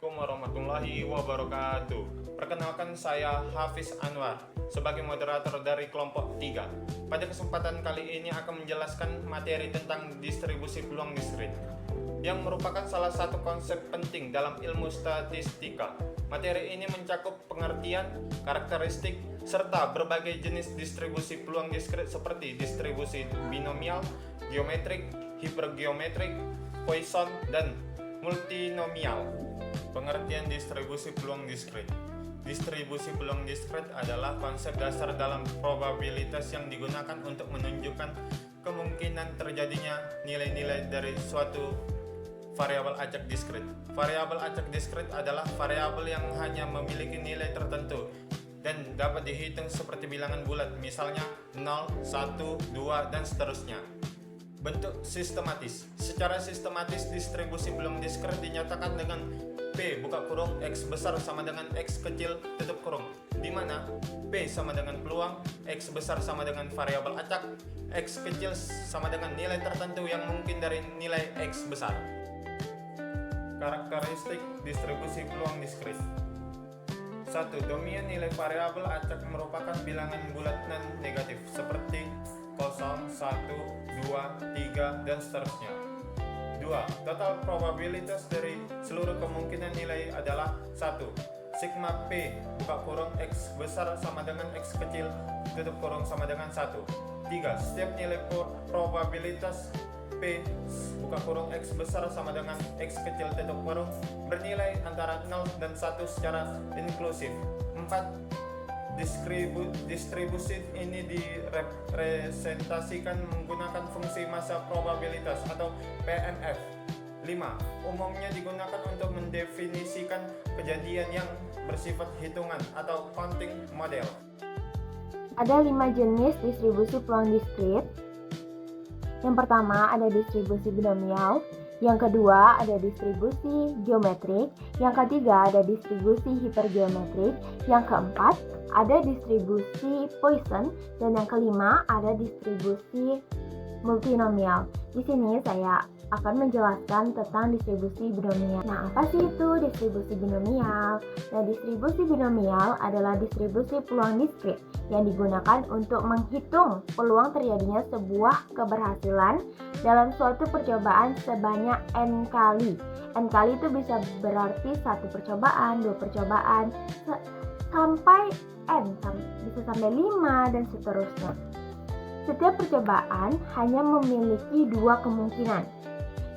Assalamualaikum warahmatullahi wabarakatuh. Perkenalkan, saya Hafiz Anwar sebagai moderator dari kelompok 3. Pada kesempatan kali ini akan menjelaskan materi tentang distribusi peluang diskrit yang merupakan salah satu konsep penting dalam ilmu statistika. Materi ini mencakup pengertian, karakteristik, serta berbagai jenis distribusi peluang diskrit seperti distribusi binomial, geometrik, hipergeometrik, Poisson, dan multinomial. Pengertian distribusi peluang diskrit. Distribusi peluang diskrit adalah konsep dasar dalam probabilitas yang digunakan untuk menunjukkan kemungkinan terjadinya nilai-nilai dari suatu variabel acak diskrit. Variabel acak diskrit adalah variabel yang hanya memiliki nilai tertentu dan dapat dihitung seperti bilangan bulat, misalnya 0, 1, 2, dan seterusnya. Bentuk sistematis. Secara sistematis, distribusi peluang diskrit dinyatakan dengan P buka kurung X besar sama dengan X kecil tutup kurung, di mana P sama dengan peluang, X besar sama dengan variabel acak, X kecil sama dengan nilai tertentu yang mungkin dari nilai X besar. Karakteristik distribusi peluang diskrit. 1. Dominan nilai variabel acak merupakan bilangan bulat non negatif seperti 0, 1, 2, 3, dan seterusnya. 2. Total probabilitas dari seluruh kemungkinan nilai adalah 1. Sigma P buka kurung X besar sama dengan X kecil tutup kurung sama dengan 1. 3. Setiap nilai probabilitas P buka kurung X besar sama dengan X kecil tutup kurung bernilai antara 0 dan 1 secara inklusif. 4. Distribusi ini direpresentasikan menggunakan fungsi massa probabilitas atau PMF. 5. Umumnya digunakan untuk mendefinisikan kejadian yang bersifat hitungan atau counting model. Ada 5 jenis distribusi peluang diskrit. Yang pertama ada distribusi binomial, yang kedua ada distribusi geometrik, yang ketiga ada distribusi hipergeometrik, yang keempat ada distribusi Poisson, dan yang kelima ada distribusi multinomial. Di sini saya akan menjelaskan tentang distribusi binomial. Nah, apa sih itu distribusi binomial? Nah, distribusi binomial adalah distribusi peluang diskrit yang digunakan untuk menghitung peluang terjadinya sebuah keberhasilan dalam suatu percobaan sebanyak n kali. N kali itu bisa berarti satu percobaan, dua percobaan, sampai n, bisa sampai 5 dan seterusnya. Setiap percobaan hanya memiliki dua kemungkinan,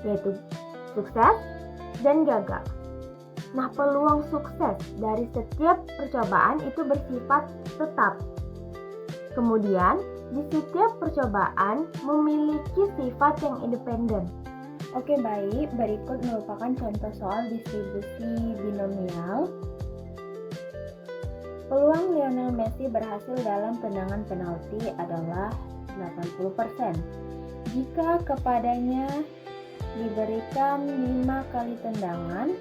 yaitu sukses dan gagal. Nah, peluang sukses dari setiap percobaan itu bersifat tetap. Kemudian, di setiap percobaan memiliki sifat yang independen. Oke, baik, berikut merupakan contoh soal distribusi binomial. Peluang Lionel Messi berhasil dalam tendangan penalti adalah 80%. Jika kepadanya diberikan 5 kali tendangan,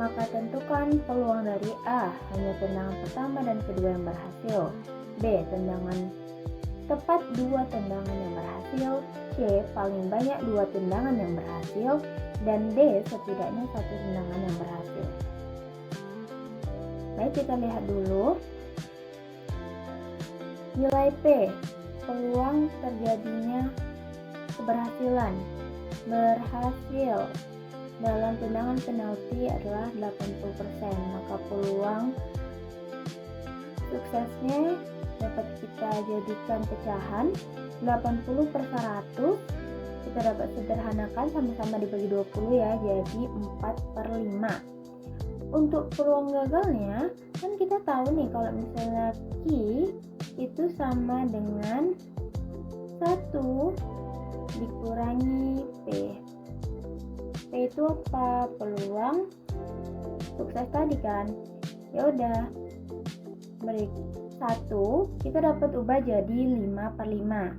maka tentukan peluang dari A, hanya tendangan pertama dan kedua yang berhasil, B, tendangan tepat 2 tendangan yang berhasil, C, paling banyak 2 tendangan yang berhasil, dan D, setidaknya 1 tendangan yang berhasil. Baik, kita lihat dulu. Nilai P, peluang terjadinya keberhasilan berhasil dalam tendangan penalti adalah 80%, maka peluang suksesnya dapat kita jadikan pecahan 80/100. Kita dapat sederhanakan sama-sama dibagi 20 ya, jadi 4/5. Untuk peluang gagalnya, kan kita tahu nih kalau misalnya Q itu sama dengan 1 dikurangi P. P itu apa? Peluang sukses tadi kan. Ya udah, beri 1 kita dapat ubah jadi 5/5,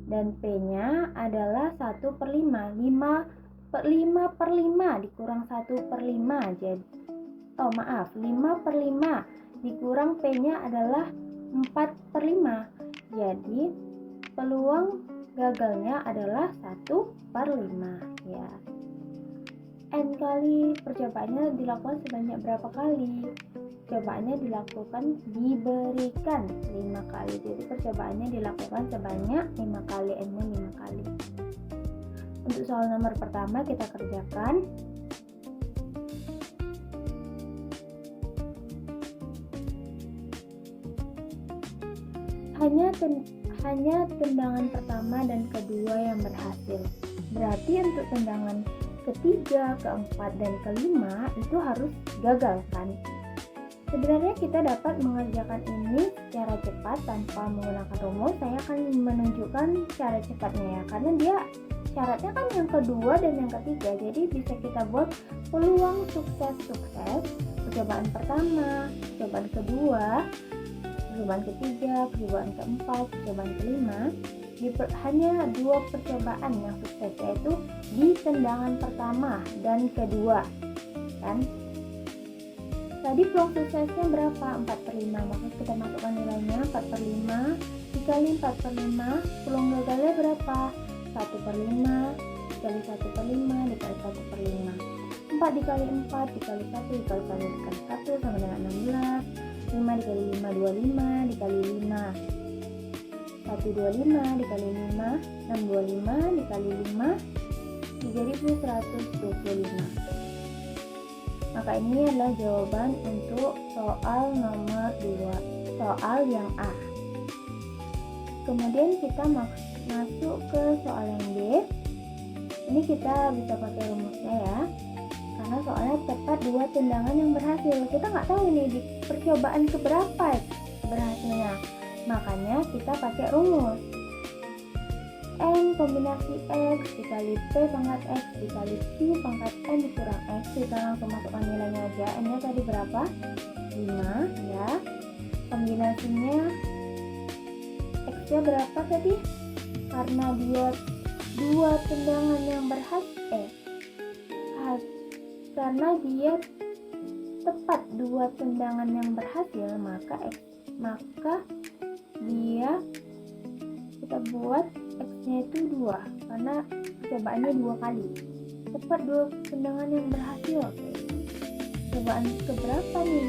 dan P-nya adalah 1/5. 5/5 dikurang 1/5 jadi 5/5 dikurang P-nya adalah 4/5. Jadi peluang gagalnya adalah 1/5 ya. N kali. Percobaannya dilakukan sebanyak berapa kali? Percobaannya diberikan 5 kali. Jadi percobaannya dilakukan sebanyak 5 kali, N-nya 5 kali. Untuk soal nomor pertama kita kerjakan. Hanya tendangan pertama dan kedua yang berhasil. Berarti untuk tendangan ketiga, keempat, dan kelima itu harus gagal kan? Sebenarnya kita dapat mengerjakan ini secara cepat tanpa menggunakan rumus. Saya akan menunjukkan cara cepatnya ya, karena dia syaratnya kan yang kedua dan yang ketiga. Jadi bisa kita buat peluang sukses. Percobaan pertama, percobaan kedua, percobaan ketiga, percobaan keempat, percobaan kelima. Hanya 2 percobaan yang sukses, yaitu di tendangan pertama dan kedua kan. Tadi peluang suksesnya berapa? 4/5. Maka kita masukkan nilainya 4/5 dikali 4/5. Peluang gagalnya berapa? 1/5 dikali 1/5 dikali 1/5. 4 dikali 4 dikali 1 dikali 1 dikali 1 sama dengan 16. 5 dikali 5 25 dikali 5 125 dikali 5 625 dikali 5 3125. Maka ini adalah jawaban untuk soal nomor 2, soal yang A. Kemudian kita masuk ke soal yang B. Ini kita bisa pakai rumusnya ya, karena soalnya tepat 2 tendangan yang berhasil. Kita nggak tahu ini di percobaan keberapa berhasilnya, makanya kita pakai rumus N kombinasi X dikali P pangkat X dikali Q pangkat N dikurang X. Kita langsung masukkan nilainya aja. N nya tadi berapa? 5 ya. Kombinasinya X nya berapa tadi? Karena dia 2 tendangan yang berhasil, karena dia tepat 2 tendangan yang berhasil, maka dia kita buat X-nya itu 2 karena percobaannya 2 kali. Tepat 2 tendangan yang berhasil. Cobaan keberapa nih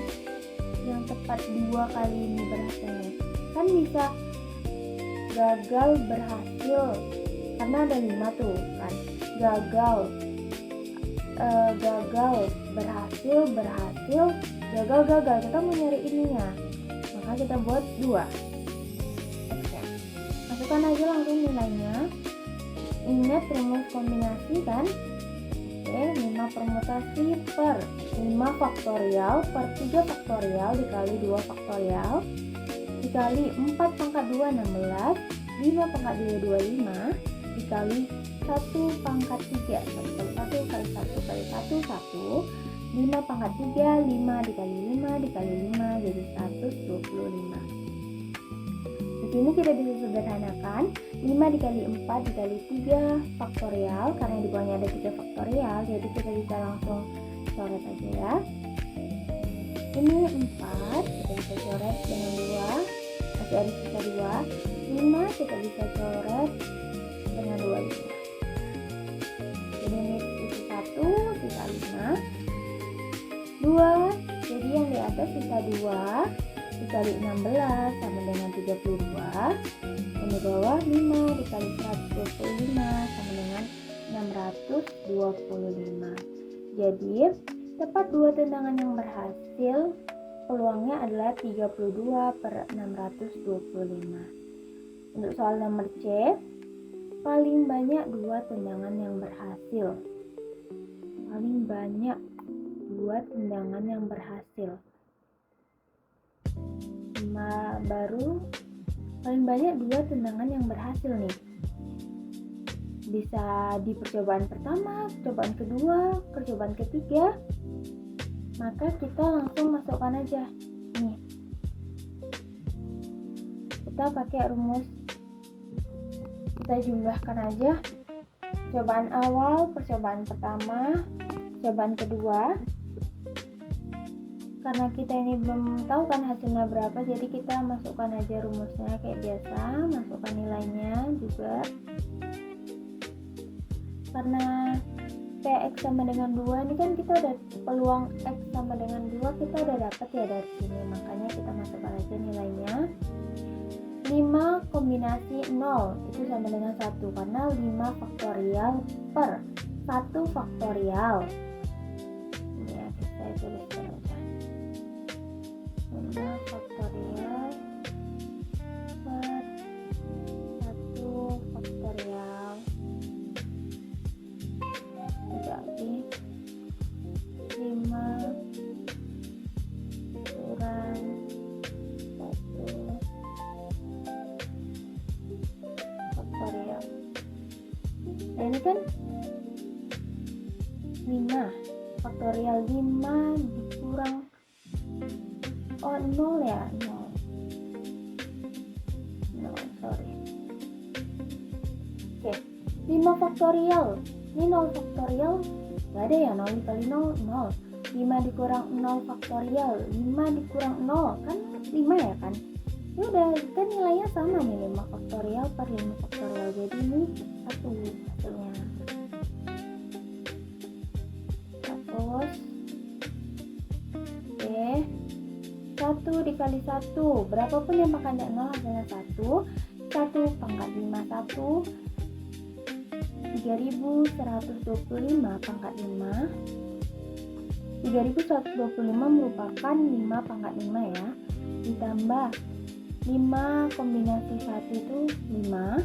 yang tepat 2 kali ini berhasilnya? Kan bisa gagal berhasil karena ada 5 tuh kan. Gagal berhasil gagal. Kita mau nyari ininya, maka kita buat 2. Masukkan aja langsung nilainya. Ingat rumus kombinasi kan. Oke, 5 permutasi per 5 faktorial per 3 faktorial dikali 2 faktorial dikali 4 pangkat 2 16, 5 pangkat 2 25 dikali 1 pangkat 3 1 kali 1 kali 1 kali 1 1, 5 pangkat 3 5 dikali 5 dikali 5 jadi 125. Di sini kita bisa sederhanakan 5 dikali 4 dikali 3 faktorial, karena di bawahnya ada 3 faktorial, jadi kita bisa langsung coret aja ya. Ini 4 kita bisa coret dengan 2, masih ada sisa 2. 5 kita bisa coret dengan 2 5. Jadi ini sisa 1 sisa 5 2, jadi yang di atas sisa 2 dikali 16 sama dengan 32. Yang di bawah 5 dikali 125 sama dengan 625. Jadi tepat 2 tendangan yang berhasil, peluangnya adalah 32/625. Untuk soal nomor C, paling banyak 2 tendangan yang berhasil. Paling banyak 2 tendangan yang berhasil. Baru paling banyak 2 tendangan yang berhasil nih. Bisa di percobaan pertama, percobaan kedua, percobaan ketiga. Maka kita langsung masukkan aja nih. Kita pakai rumus, kita jumlahkan aja percobaan awal, percobaan pertama, percobaan kedua. Karena kita ini belum tahu kan hasilnya berapa, jadi kita masukkan aja rumusnya kayak biasa, masukkan nilainya juga. Karena Px sama dengan 2 ini kan kita udah peluang X sama dengan 2 kita udah dapat ya dari sini, makanya kita masukkan aja nilainya 5 kombinasi 0 itu sama dengan 1 karena 5 faktorial per 1 faktorial. Ini ya, saya tuliskan aja 5 faktorial per 1 faktorial jadi 5 kurang 1 faktorial. Nah ini kan 5 faktorial 5 dikurang 0 ya 0 sorry. Oke 5 faktorial ini 0 faktorial gak ada ya, 0 dikali 0 0, 5 dikurang 0 faktorial 5 dikurang 0 kan 5 ya kan, ini udah kan nilainya sama nih 5 faktorial per 5 faktorial, jadi ini 1 hasilnya. Terus oke 1 dikali 1 berapapun yang pangkatnya 0 hasilnya 1 pangkat 5 1 3125 pangkat 5 3125 merupakan 5 pangkat 5 ya, ditambah 5 kombinasi 1 itu 5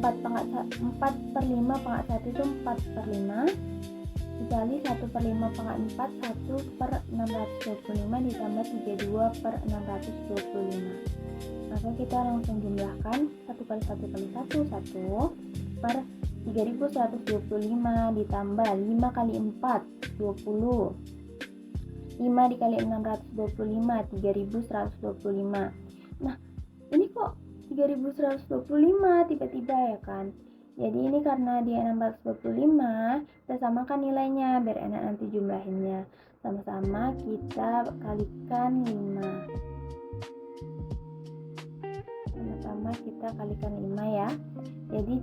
4 per 5 pangkat 1 itu 4 per 5 dikali 1 per 5 pangkat 4 1 per 625 ditambah 32 per 625, maka kita langsung jumlahkan 1 kali 1 kali 1 1 per 3125 ditambah 5 kali 4 20 5 dikali 625 3125. Nah ini kok 3125 tiba-tiba ya kan, jadi ini karena dia 625 kita samakan nilainya biar enak nanti jumlahinnya, sama-sama kita kalikan 5 ya, jadi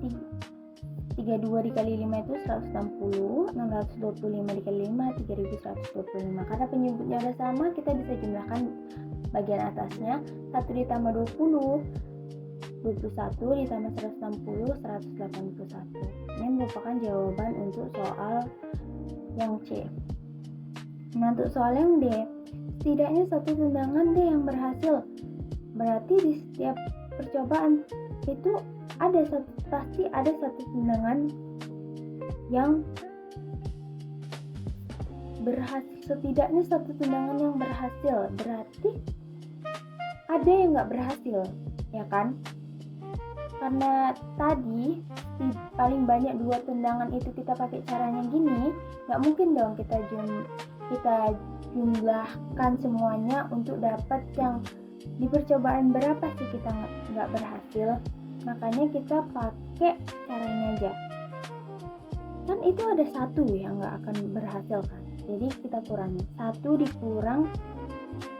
32 dikali 5 itu 160, 625 dikali 5 3125. Karena penyebutnya udah sama, kita bisa jumlahkan bagian atasnya 1 ditambah 20 21 ditambah 160 181. Ini merupakan jawaban untuk soal yang C. Nah untuk soal yang D, setidaknya satu tendangan D yang berhasil, berarti di setiap percobaan itu pasti ada satu tendangan yang berhasil, setidaknya satu tendangan yang berhasil, berarti ada yang nggak berhasil, ya kan? Karena tadi paling banyak 2 tendangan itu kita pakai caranya gini, nggak mungkin dong kita jumlahkan semuanya untuk dapat yang di percobaan berapa sih kita nggak berhasil. Makanya kita pakai caranya aja, kan itu ada 1 yang nggak akan berhasil kan, jadi kita kurangi 1 dikurang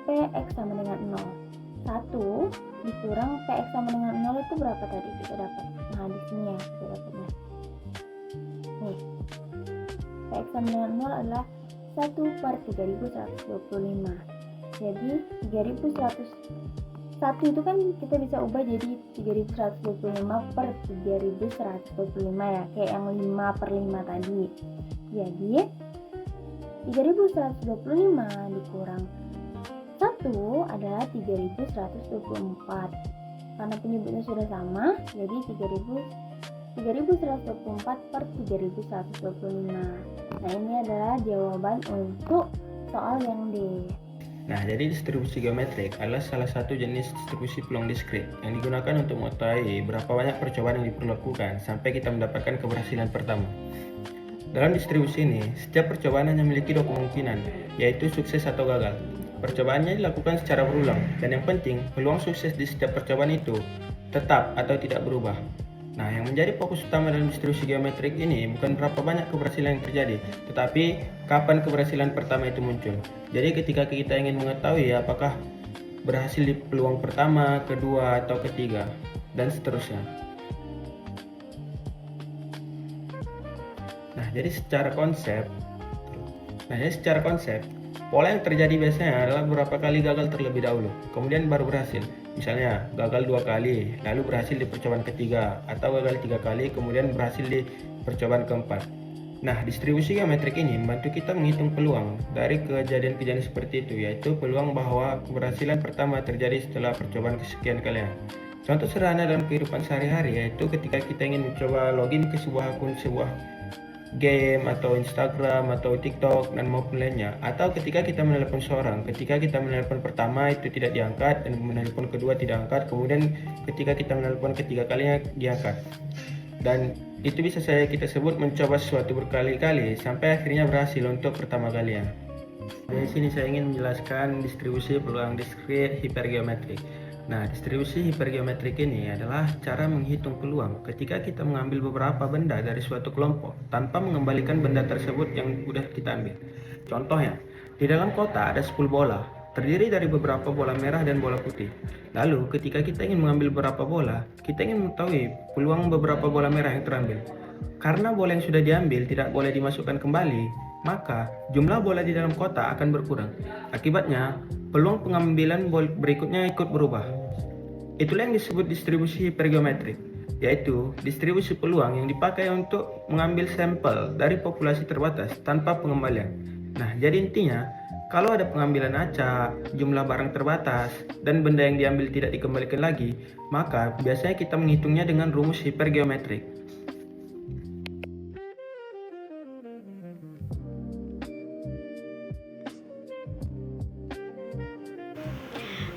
Px sama dengan 0, 1 dikurang Px sama dengan 0 itu berapa tadi kita dapat, nah di sini ya kita dapatnya nih, Px sama dengan 0 adalah 1 per 3125, jadi 1 itu kan kita bisa ubah jadi 3125 per 3125 ya, kayak yang 5 per 5 tadi. Jadi 3125 dikurang 1 adalah 3124. Karena penyebutnya sudah sama, jadi 3124 per 3125. Nah ini adalah jawaban untuk soal yang D. Nah, jadi distribusi geometrik adalah salah satu jenis distribusi peluang diskrit yang digunakan untuk mengetahui berapa banyak percobaan yang diperlakukan sampai kita mendapatkan keberhasilan pertama. Dalam distribusi ini, setiap percobaan hanya memiliki 2 kemungkinan, yaitu sukses atau gagal. Percobaannya dilakukan secara berulang, dan yang penting, peluang sukses di setiap percobaan itu tetap atau tidak berubah. Nah, yang menjadi fokus utama dalam distribusi geometrik ini bukan berapa banyak keberhasilan yang terjadi, tetapi kapan keberhasilan pertama itu muncul. Jadi ketika kita ingin mengetahui apakah berhasil di peluang pertama, kedua, atau ketiga, dan seterusnya. Nah, jadi secara konsep, pola yang terjadi biasanya adalah beberapa kali gagal terlebih dahulu, kemudian baru berhasil. Misalnya, gagal 2 kali, lalu berhasil di percobaan ketiga, atau gagal 3 kali, kemudian berhasil di percobaan keempat. Nah, distribusi geometrik ini membantu kita menghitung peluang dari kejadian-kejadian seperti itu, yaitu peluang bahwa keberhasilan pertama terjadi setelah percobaan kesekian kalinya. Contoh sederhana dalam kehidupan sehari-hari yaitu ketika kita ingin mencoba login ke sebuah akun sebuah game atau Instagram atau TikTok dan maupun lainnya, atau ketika kita menelpon seorang, ketika kita menelpon pertama itu tidak diangkat dan menelpon kedua tidak angkat, kemudian ketika kita menelpon ketiga kalinya diangkat, dan itu bisa saya kita sebut mencoba sesuatu berkali-kali sampai akhirnya berhasil untuk pertama kalinya. Di sini saya ingin menjelaskan distribusi peluang diskrit hipergeometrik. Nah, distribusi hipergeometrik ini adalah cara menghitung peluang ketika kita mengambil beberapa benda dari suatu kelompok tanpa mengembalikan benda tersebut yang sudah kita ambil. Contohnya, di dalam kotak ada 10 bola, terdiri dari beberapa bola merah dan bola putih. Lalu, ketika kita ingin mengambil beberapa bola, kita ingin mengetahui peluang beberapa bola merah yang terambil. Karena bola yang sudah diambil tidak boleh dimasukkan kembali, maka jumlah bola di dalam kotak akan berkurang. Akibatnya, peluang pengambilan bola berikutnya ikut berubah. Itulah yang disebut distribusi hipergeometrik, yaitu distribusi peluang yang dipakai untuk mengambil sampel dari populasi terbatas tanpa pengembalian. Nah, jadi intinya, kalau ada pengambilan acak, jumlah barang terbatas, dan benda yang diambil tidak dikembalikan lagi, maka biasanya kita menghitungnya dengan rumus hipergeometrik.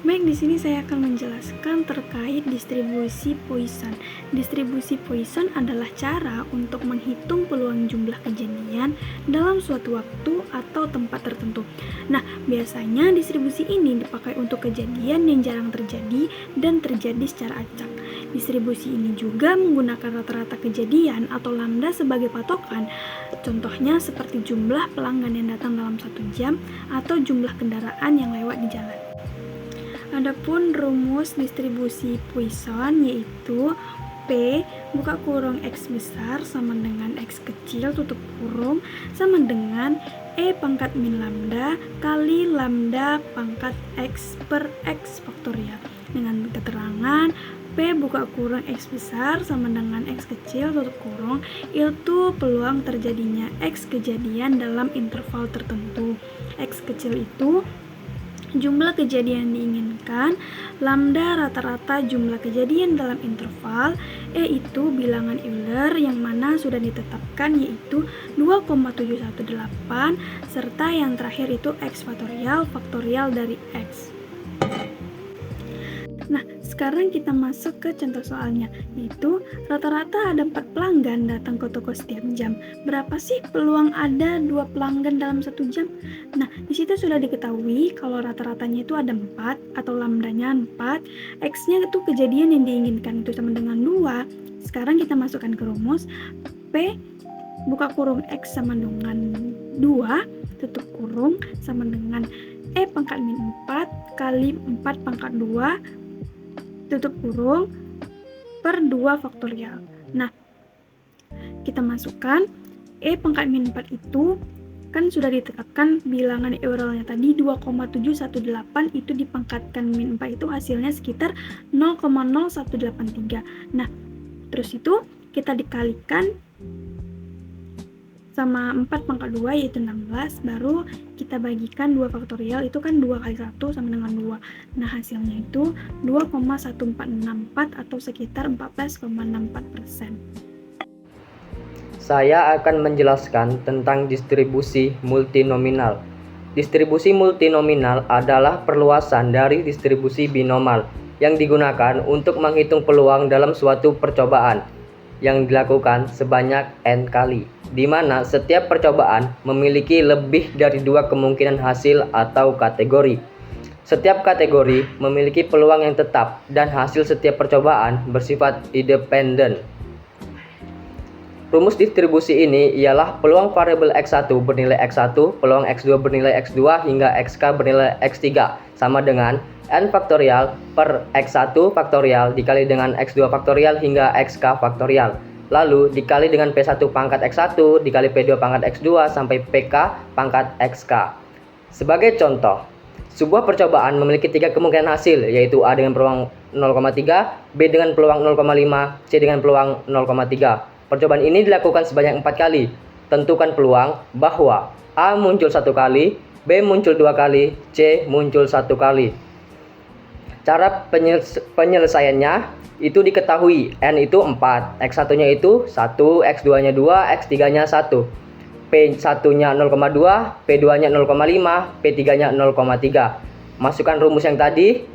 Baik, di sini saya akan menjelaskan terkait distribusi Poisson. Distribusi Poisson adalah cara untuk menghitung peluang jumlah kejadian dalam suatu waktu atau tempat tertentu. Nah, biasanya distribusi ini dipakai untuk kejadian yang jarang terjadi dan terjadi secara acak. Distribusi ini juga menggunakan rata-rata kejadian atau lambda sebagai patokan. Contohnya seperti jumlah pelanggan yang datang dalam 1 jam atau jumlah kendaraan yang lewat di jalan. Adapun rumus distribusi Poisson yaitu P buka kurung X besar sama dengan X kecil tutup kurung sama dengan E pangkat min lambda kali lambda pangkat X per X faktorial, dengan keterangan P buka kurung X besar sama dengan X kecil tutup kurung itu peluang terjadinya X kejadian dalam interval tertentu. X kecil itu jumlah kejadian diinginkan, lambda rata-rata jumlah kejadian dalam interval, E itu bilangan Euler yang mana sudah ditetapkan yaitu 2,718, serta yang terakhir itu X faktorial dari X. Nah, sekarang kita masuk ke contoh soalnya, yaitu rata-rata ada 4 pelanggan datang ke toko setiap jam. Berapa sih peluang ada 2 pelanggan dalam 1 jam? Nah, di situ sudah diketahui kalau rata-ratanya itu ada 4 atau lambdanya 4, X-nya itu kejadian yang diinginkan itu sama dengan 2. Sekarang kita masukkan ke rumus P buka kurung X sama dengan 2 tutup kurung sama dengan E pangkat min 4 kali 4 pangkat 2 tutup kurung per 2 faktorial. Nah, kita masukkan E pangkat min 4 itu kan sudah ditetapkan bilangan Eulernya tadi 2,718, itu dipangkatkan min 4 itu hasilnya sekitar 0,0183. Nah, terus itu kita dikalikan sama 4 pangkat 2 yaitu 16, baru kita bagikan 2 faktorial itu kan 2 kali 1 sama dengan 2. Nah, hasilnya itu 2,1464 atau sekitar 14,64%. Saya akan menjelaskan tentang distribusi multinominal. Distribusi multinominal adalah perluasan dari distribusi binomal yang digunakan untuk menghitung peluang dalam suatu percobaan yang dilakukan sebanyak n kali, di mana setiap percobaan memiliki lebih dari 2 kemungkinan hasil atau kategori. Setiap kategori memiliki peluang yang tetap dan hasil setiap percobaan bersifat independen. Rumus distribusi ini ialah peluang variabel X1 bernilai X1, peluang X2 bernilai X2 hingga XK bernilai X3 sama dengan n faktorial per X1 faktorial dikali dengan X2 faktorial hingga XK faktorial. lalu dikali dengan P1 pangkat X1 dikali P2 pangkat X2 sampai PK pangkat XK. Sebagai contoh, sebuah percobaan memiliki 3 kemungkinan hasil, yaitu A dengan peluang 0,3, B dengan peluang 0,5, C dengan peluang 0,3. Percobaan ini dilakukan sebanyak 4 kali. Tentukan peluang bahwa A muncul 1 kali, B muncul 2 kali, C muncul 1 kali. Cara penyelesaiannya itu diketahui, N itu 4, X1-nya itu 1, X2-nya 2, X3-nya 1. P1-nya 0,2, P2-nya 0,5, P3-nya 0,3. Masukkan rumus yang tadi.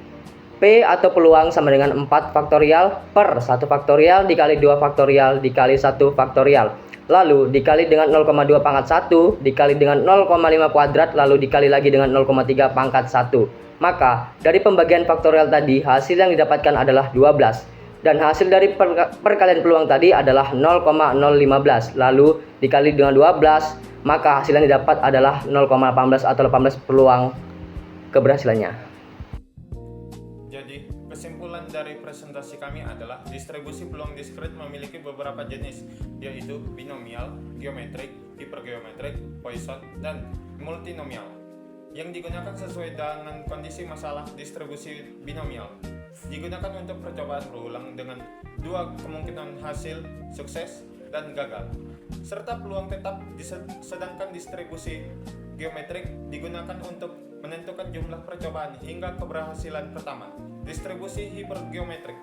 P atau peluang sama dengan 4 faktorial per 1 faktorial dikali 2 faktorial dikali 1 faktorial. Lalu dikali dengan 0,2 pangkat 1 dikali dengan 0,5 kuadrat lalu dikali lagi dengan 0,3 pangkat 1. Maka dari pembagian faktorial tadi hasil yang didapatkan adalah 12. Dan hasil dari perkalian peluang tadi adalah 0,015. Lalu dikali dengan 12, maka hasil yang didapat adalah 0,18 atau 18 peluang keberhasilannya. Jadi, kesimpulan dari presentasi kami adalah distribusi peluang diskrit memiliki beberapa jenis, yaitu binomial, geometrik, hipergeometrik, Poisson, dan multinomial. Yang digunakan sesuai dengan kondisi masalah distribusi binomial digunakan untuk percobaan berulang dengan 2 kemungkinan hasil sukses dan gagal, serta peluang tetap. Sedangkan distribusi geometrik digunakan untuk menentukan jumlah percobaan hingga keberhasilan pertama. Distribusi hipergeometrik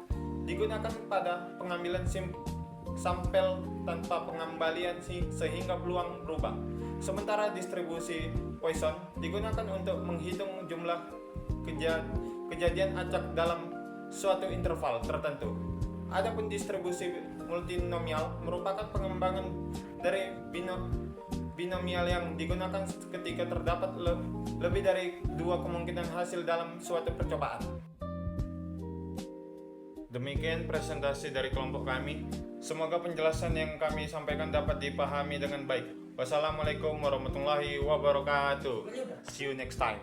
digunakan pada pengambilan sampel tanpa pengembalian sehingga peluang berubah. Sementara distribusi Poisson digunakan untuk menghitung jumlah kejadian acak dalam suatu interval tertentu. Adapun distribusi multinomial merupakan pengembangan dari binomial yang digunakan ketika terdapat lebih dari 2 kemungkinan hasil dalam suatu percobaan. Demikian presentasi dari kelompok kami. Semoga penjelasan yang kami sampaikan dapat dipahami dengan baik. Wassalamualaikum warahmatullahi wabarakatuh. See you next time.